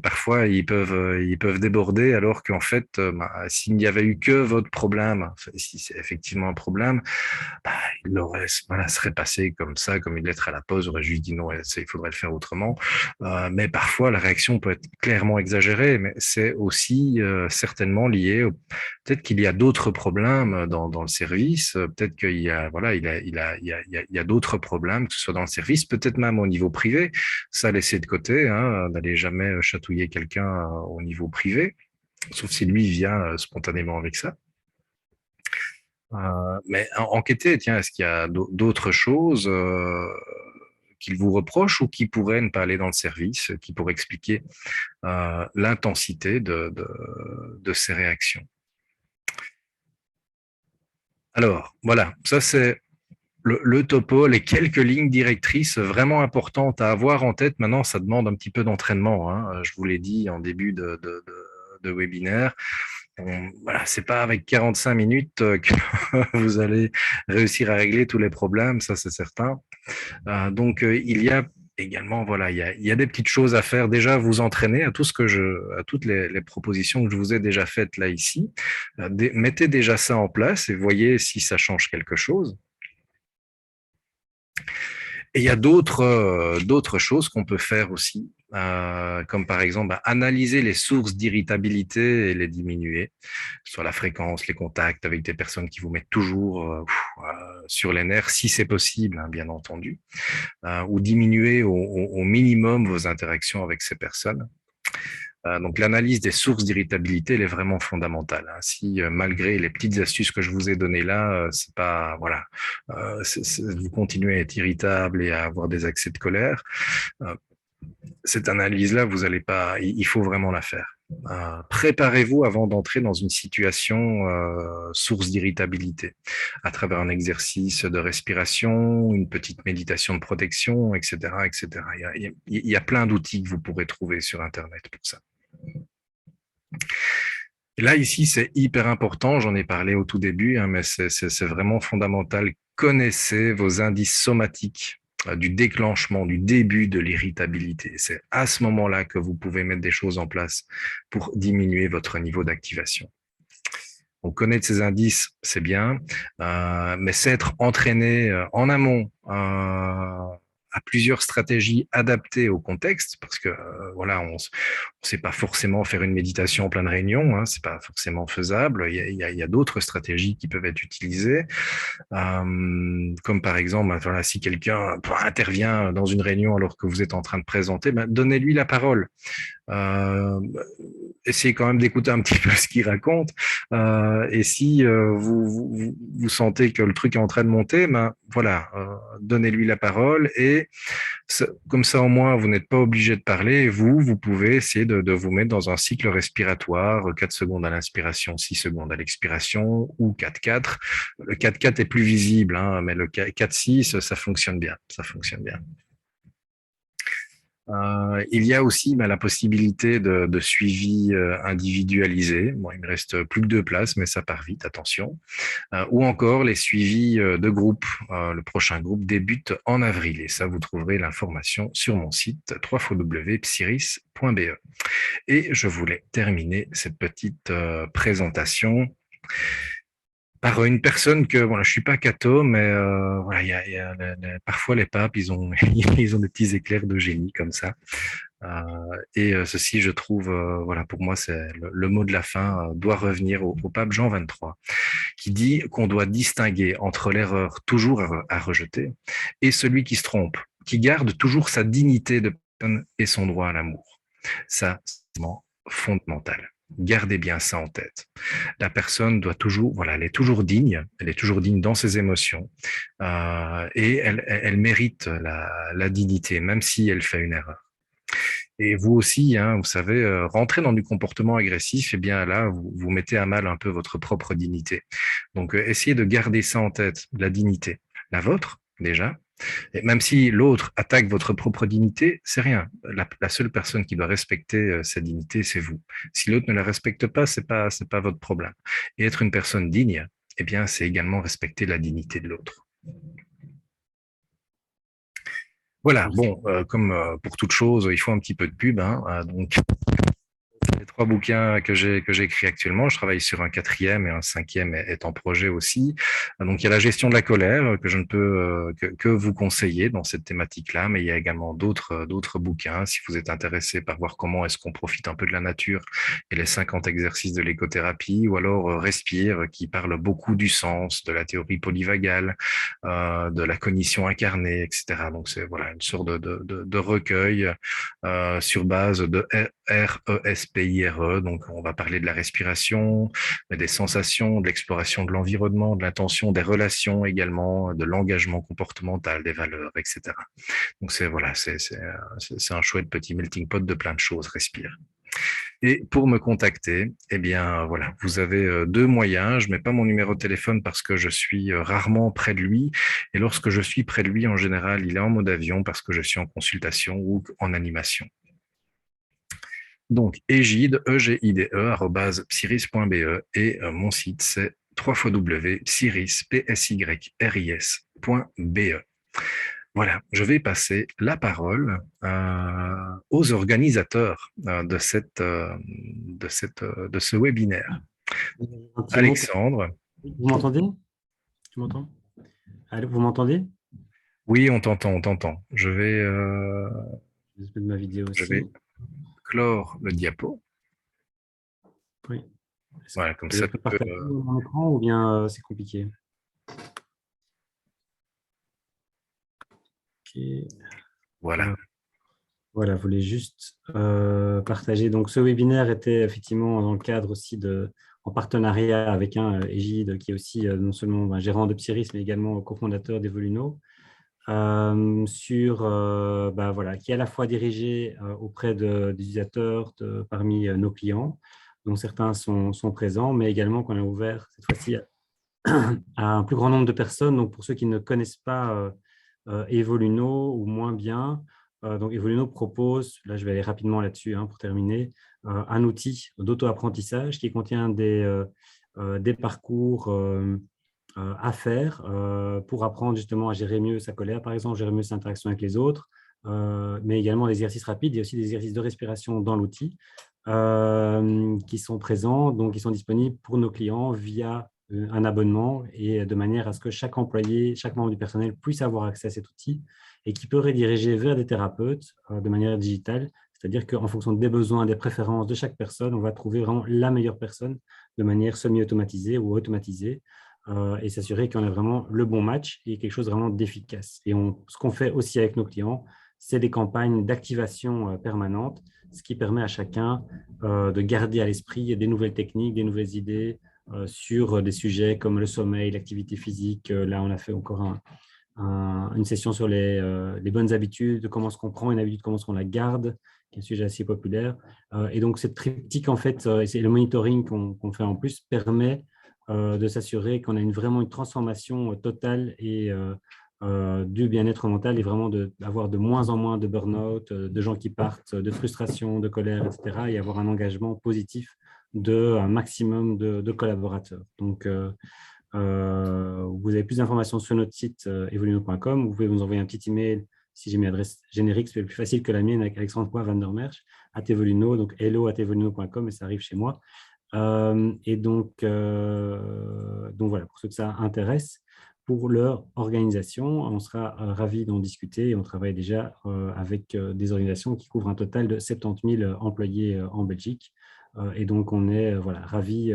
parfois, ils peuvent déborder alors qu'en fait, s'il n'y avait eu que votre problème, si c'est effectivement un problème, bah, il aurait, voilà, serait passé comme ça, comme une lettre à la poste, aurait juste dit non, il faudrait le faire autrement. Mais parfois, la réaction peut être clairement exagérée, mais c'est aussi certainement lié peut-être qu'il y a d'autres problèmes dans le service, peut-être qu'il y a, voilà, il y a d'autres problèmes, que ce soit dans le service, peut-être même au niveau privé. Ça, laisser de côté, hein, n'allez jamais chatouiller quelqu'un au niveau privé, sauf si lui vient spontanément avec ça. Mais enquêtez, tiens, est-ce qu'il y a d'autres choses qu'il vous reproche ou qui pourraient ne pas aller dans le service, qui pourraient expliquer l'intensité de ces réactions? Alors, voilà, ça c'est le topo, les quelques lignes directrices vraiment importantes à avoir en tête. Maintenant, ça demande un petit peu d'entraînement, hein. Je vous l'ai dit en début de webinaire. Voilà, c'est pas avec 45 minutes que vous allez réussir à régler tous les problèmes, ça c'est certain. Donc il y a également, voilà, il y a des petites choses à faire. Déjà, vous entraîner à tout ce que à toutes les propositions que je vous ai déjà faites là ici. Mettez déjà ça en place et voyez si ça change quelque chose. Et il y a d'autres choses qu'on peut faire aussi, comme par exemple analyser les sources d'irritabilité et les diminuer, sur la fréquence, les contacts avec des personnes qui vous mettent toujours sur les nerfs, si c'est possible, hein, bien entendu, ou diminuer au minimum vos interactions avec ces personnes. Donc l'analyse des sources d'irritabilité, elle est vraiment fondamentale, hein. Si malgré les petites astuces que je vous ai données là, c'est pas voilà, vous continuez à être irritable et à avoir des accès de colère, cette analyse-là, vous allez pas, il faut vraiment la faire. Préparez-vous avant d'entrer dans une situation source d'irritabilité, à travers un exercice de respiration, une petite méditation de protection, etc., etc. Il y a plein d'outils que vous pourrez trouver sur Internet pour ça. Et là, ici, c'est hyper important, j'en ai parlé au tout début, hein, mais c'est vraiment fondamental. Connaissez vos indices somatiques du déclenchement, du début de l'irritabilité. C'est à ce moment-là que vous pouvez mettre des choses en place pour diminuer votre niveau d'activation. Donc, connaître ces indices, c'est bien, mais c'est être entraîné en amont à plusieurs stratégies adaptées au contexte, parce que voilà, on ne sait pas forcément faire une méditation en pleine réunion, hein, c'est pas forcément faisable. Il y a d'autres stratégies qui peuvent être utilisées, comme par exemple, voilà, si quelqu'un intervient dans une réunion alors que vous êtes en train de présenter, donnez-lui la parole. Euh, Essayez quand même d'écouter un petit peu ce qu'il raconte. Et si vous sentez que le truc est en train de monter, voilà, donnez-lui la parole et comme ça au moins vous n'êtes pas obligé de parler. Et vous pouvez essayer de vous mettre dans un cycle respiratoire, 4 secondes à l'inspiration, 6 secondes à l'expiration ou 4-4. Le 4-4 est plus visible, hein, mais le 4-6, ça fonctionne bien. Ça fonctionne bien. Il y a aussi la possibilité de suivi individualisé. Bon, il me reste plus que 2 places, mais ça part vite, attention. Ou encore les suivis de groupe. Le prochain groupe débute en avril et ça, vous trouverez l'information sur mon site www.psyris.be. Et je voulais terminer cette petite présentation par une personne que, voilà, je suis pas catho, mais voilà, parfois les papes, ils ont, ils ont des petits éclairs de génie comme ça. Et ceci, je trouve, voilà, pour moi, c'est le mot de la fin doit revenir au pape Jean XXIII, qui dit qu'on doit distinguer entre l'erreur toujours à rejeter et celui qui se trompe, qui garde toujours sa dignité de personne et son droit à l'amour. Ça, c'est vraiment fondamental. Gardez bien ça en tête. La personne doit toujours, voilà, elle est toujours digne dans ses émotions, et elle mérite la dignité, même si elle fait une erreur. Et vous aussi, hein, vous savez, rentrer dans du comportement agressif, eh bien là, vous mettez à mal un peu votre propre dignité. Donc, essayez de garder ça en tête, la dignité, la vôtre déjà. Et même si l'autre attaque votre propre dignité, c'est rien. La seule personne qui doit respecter sa dignité, c'est vous. Si l'autre ne la respecte pas, c'est pas votre problème. Et être une personne digne, eh bien, c'est également respecter la dignité de l'autre. Voilà, bon, comme pour toute chose, il faut un petit peu de pub, hein, donc les 3 bouquins que j'ai écrits actuellement. Je travaille sur un 4e et un 5e est en projet aussi. Donc, il y a la gestion de la colère que je ne peux que vous conseiller dans cette thématique-là, mais il y a également d'autres bouquins si vous êtes intéressé par voir comment est-ce qu'on profite un peu de la nature et les 50 exercices de l'écothérapie, ou alors Respire qui parle beaucoup du sens, de la théorie polyvagale, de la cognition incarnée, etc. Donc, c'est voilà une sorte de recueil sur base de RESPIRE. Donc, on va parler de la respiration, des sensations, de l'exploration de l'environnement, de l'intention, des relations également, de l'engagement comportemental, des valeurs, etc. Donc, c'est voilà, c'est un chouette petit melting pot de plein de choses. Respire. Et pour me contacter, eh bien voilà, vous avez 2 moyens. Je mets pas mon numéro de téléphone parce que je suis rarement près de lui. Et lorsque je suis près de lui, en général, il est en mode avion parce que je suis en consultation ou en animation. Donc, égide, @psyris.be et mon site, c'est www.psyris.be. Voilà, je vais passer la parole aux organisateurs de ce webinaire. Alexandre. Vous m'entendez? Tu m'entends? Allô, vous m'entendez? Oui, on t'entend, on t'entend. Je vais de ma vidéo aussi. clore le diapo. Oui. Voilà, comme Je ça, peux partager mon écran ou bien c'est compliqué? Ok. Voilà. Voilà, je voulais juste partager. Donc, ce webinaire était effectivement dans le cadre aussi en partenariat avec un Égide qui est aussi non seulement gérant de Psyris, mais également cofondateur d'Evoluno, voilà, qui est à la fois dirigé auprès des utilisateurs parmi nos clients, dont certains sont présents, mais également qu'on a ouvert cette fois-ci à un plus grand nombre de personnes. Donc, pour ceux qui ne connaissent pas Evoluno ou moins bien, donc Evoluno propose, là je vais aller rapidement là-dessus pour terminer, un outil d'auto-apprentissage qui contient des parcours à faire pour apprendre justement à gérer mieux sa colère, par exemple, gérer mieux ses interactions avec les autres, mais également des exercices rapides. Il y a aussi des exercices de respiration dans l'outil qui sont présents, donc qui sont disponibles pour nos clients via un abonnement et de manière à ce que chaque employé, chaque membre du personnel puisse avoir accès à cet outil et qui peut rediriger vers des thérapeutes de manière digitale. C'est-à-dire qu'en fonction des besoins, des préférences de chaque personne, on va trouver vraiment la meilleure personne de manière semi-automatisée ou automatisée et s'assurer qu'on a vraiment le bon match et quelque chose vraiment d'efficace. Et ce qu'on fait aussi avec nos clients, c'est des campagnes d'activation permanente, ce qui permet à chacun de garder à l'esprit des nouvelles techniques, des nouvelles idées, sur des sujets comme le sommeil, l'activité physique. Là, on a fait encore une session sur les bonnes habitudes, comment est-ce qu'on prend une habitude, comment est-ce qu'on la garde, qui est un sujet assez populaire. Et donc, cette triptyque, en fait, et le monitoring qu'on fait en plus, permet de s'assurer qu'on a vraiment une transformation totale et du bien-être mental et vraiment d'avoir de moins en moins de burn-out, de gens qui partent, de frustration, de colère, etc. et avoir un engagement positif d'un maximum de collaborateurs. Donc, vous avez plus d'informations sur notre site evoluno.com. Vous pouvez nous envoyer un petit email si j'ai mes adresses génériques, c'est plus facile que la mienne avec Alexandre.vandermerch @evoluno, donc hello@evoluno.com et ça arrive chez moi. Et donc voilà, pour ceux que ça intéresse, pour leur organisation, on sera ravis d'en discuter et on travaille déjà avec des organisations qui couvrent un total de 70 000 employés en Belgique. Et donc, on est voilà, ravis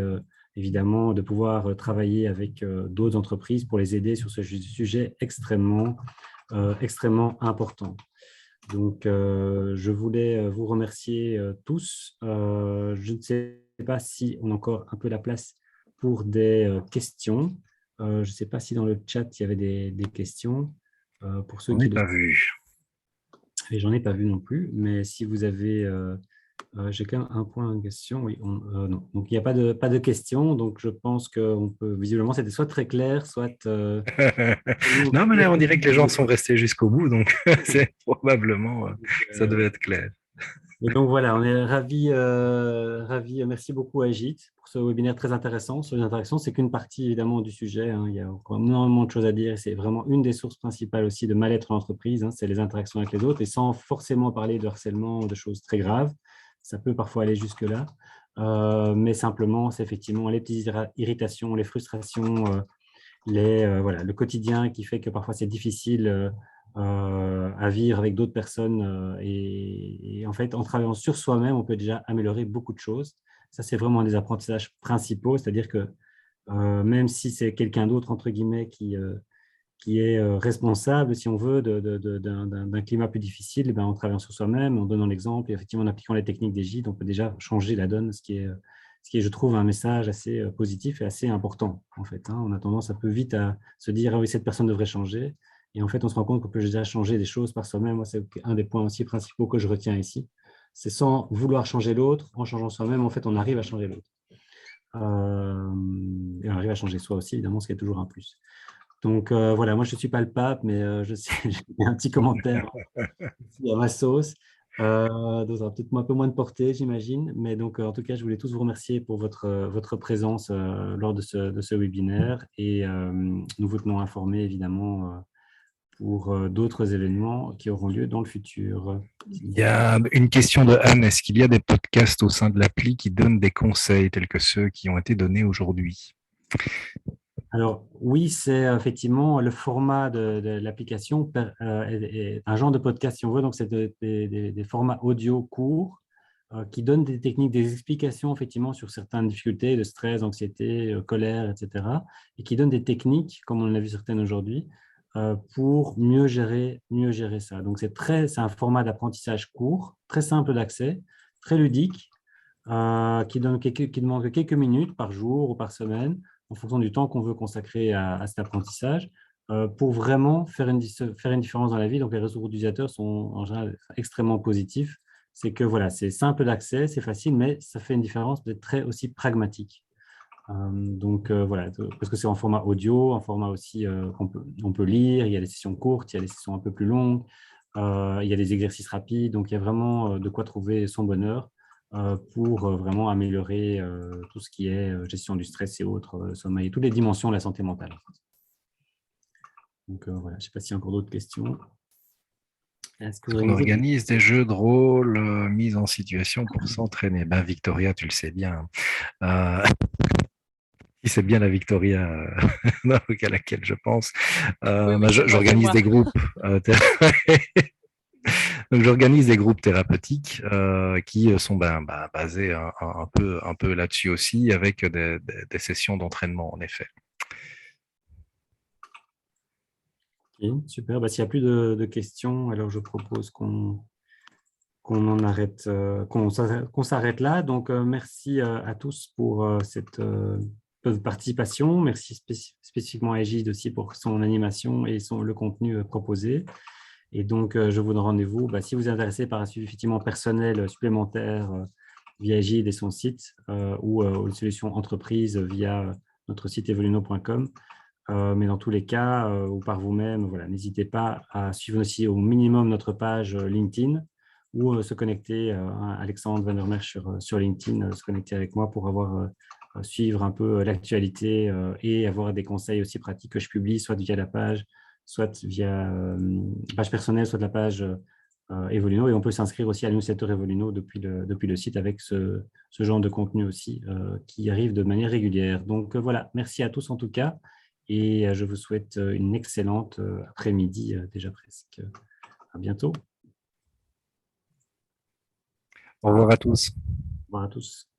évidemment de pouvoir travailler avec d'autres entreprises pour les aider sur ce sujet extrêmement important. Donc, je voulais vous remercier tous. Je ne sais pas si on a encore un peu la place pour des questions. Je ne sais pas si dans le chat, il y avait des questions. Pour ceux On qui n'est pas vu. Et j'en ai pas vu non plus, mais si vous avez... j'ai quand même un point de question. Oui, non. Donc, il n'y a pas de questions. Donc, je pense qu'on peut... Visiblement, c'était soit très clair, soit... Non, mais là, on dirait que les gens sont restés jusqu'au bout, donc c'est probablement ça devait être clair. Et donc voilà, on est ravis. Merci beaucoup à Agit pour ce webinaire très intéressant sur les interactions. C'est qu'une partie évidemment du sujet. Hein. Il y a encore énormément de choses à dire. C'est vraiment une des sources principales aussi de mal-être en entreprise. Hein. C'est les interactions avec les autres et sans forcément parler de harcèlement ou de choses très graves. Ça peut parfois aller jusque-là. Mais simplement, c'est effectivement les petites irritations, les frustrations, voilà, le quotidien qui fait que parfois c'est difficile à vivre avec d'autres personnes. Et en fait, en travaillant sur soi-même, on peut déjà améliorer beaucoup de choses. Ça, c'est vraiment un des apprentissages principaux, c'est-à-dire que même si c'est quelqu'un d'autre, entre guillemets, qui est responsable, si on veut, d'un climat plus difficile, eh ben, en travaillant sur soi-même, en donnant l'exemple et effectivement en appliquant les techniques des gîtes, on peut déjà changer la donne, ce qui est, je trouve, un message assez positif et assez important. En fait, hein. On a tendance un peu vite à se dire, ah oui, cette personne devrait changer. Et en fait, on se rend compte qu'on peut déjà changer des choses par soi-même. Moi, c'est un des points aussi principaux que je retiens ici. C'est sans vouloir changer l'autre, en changeant soi-même, en fait, on arrive à changer l'autre. Et on arrive à changer soi aussi, évidemment, ce qui est toujours un plus. Donc voilà, moi je ne suis pas le pape, mais je sais, j'ai un petit commentaire à ma sauce. Donc ça aura peut-être un peu moins de portée, j'imagine. Mais donc en tout cas, je voulais tous vous remercier pour votre présence lors de ce webinaire. Et nous vous tenons informés, évidemment, pour d'autres événements qui auront lieu dans le futur. Il y a une question de Anne. Est-ce qu'il y a des podcasts au sein de l'appli qui donnent des conseils tels que ceux qui ont été donnés aujourd'hui? Alors oui, c'est effectivement le format de l'application est un genre de podcast si on veut, donc c'est des formats audio courts qui donnent des techniques, des explications effectivement sur certaines difficultés de stress, anxiété, colère, etc. et qui donnent des techniques, comme on en a vu certaines aujourd'hui, pour mieux gérer ça. Donc c'est un format d'apprentissage court, très simple d'accès, très ludique, qui demande quelques minutes par jour ou par semaine, en fonction du temps qu'on veut consacrer à cet apprentissage, pour vraiment faire une différence dans la vie. Donc, les retours d'utilisateurs sont en général extrêmement positifs. C'est que voilà, c'est simple d'accès, c'est facile, mais ça fait une différence d'être très aussi pragmatique. Donc, voilà, parce que c'est en format audio, en format aussi on peut lire, il y a des sessions courtes, il y a des sessions un peu plus longues, il y a des exercices rapides, donc il y a vraiment de quoi trouver son bonheur pour vraiment améliorer tout ce qui est gestion du stress et autres, sommeil, toutes les dimensions de la santé mentale. Donc voilà, je ne sais pas s'il y a encore d'autres questions. On organise des jeux de rôle mis en situation pour s'entraîner. Ben, Victoria, tu le sais bien. Si c'est bien la Victoria à laquelle je pense. Oui, oui, c'est moi, c'est J'organise moi. des groupes. Donc, j'organise des groupes thérapeutiques qui sont basés un peu là-dessus aussi, avec des sessions d'entraînement, en effet. Ok, super. Bah, s'il n'y a plus de questions, alors je propose qu'on en arrête, qu'on s'arrête là. Donc, merci à tous pour cette participation. Merci spécifiquement à Egide aussi pour son animation et le contenu proposé. Et donc, je vous donne rendez-vous. Bah, si vous êtes intéressé par un suivi effectivement personnel supplémentaire via Egide et son site ou une solution entreprise via notre site evoluno.com. Mais dans tous les cas, ou par vous-même, voilà, n'hésitez pas à suivre aussi au minimum notre page LinkedIn ou se connecter à Alexandre Van der Merch sur LinkedIn, se connecter avec moi pour suivre un peu l'actualité et avoir des conseils aussi pratiques que je publie, soit via la page, soit via page personnelle, soit de la page Evoluno. Et on peut s'inscrire aussi à la newsletter Evoluno depuis le site avec ce genre de contenu aussi qui arrive de manière régulière. Donc voilà, merci à tous en tout cas. Et je vous souhaite une excellente après-midi déjà presque. À bientôt. Au revoir à tous. Au revoir à tous.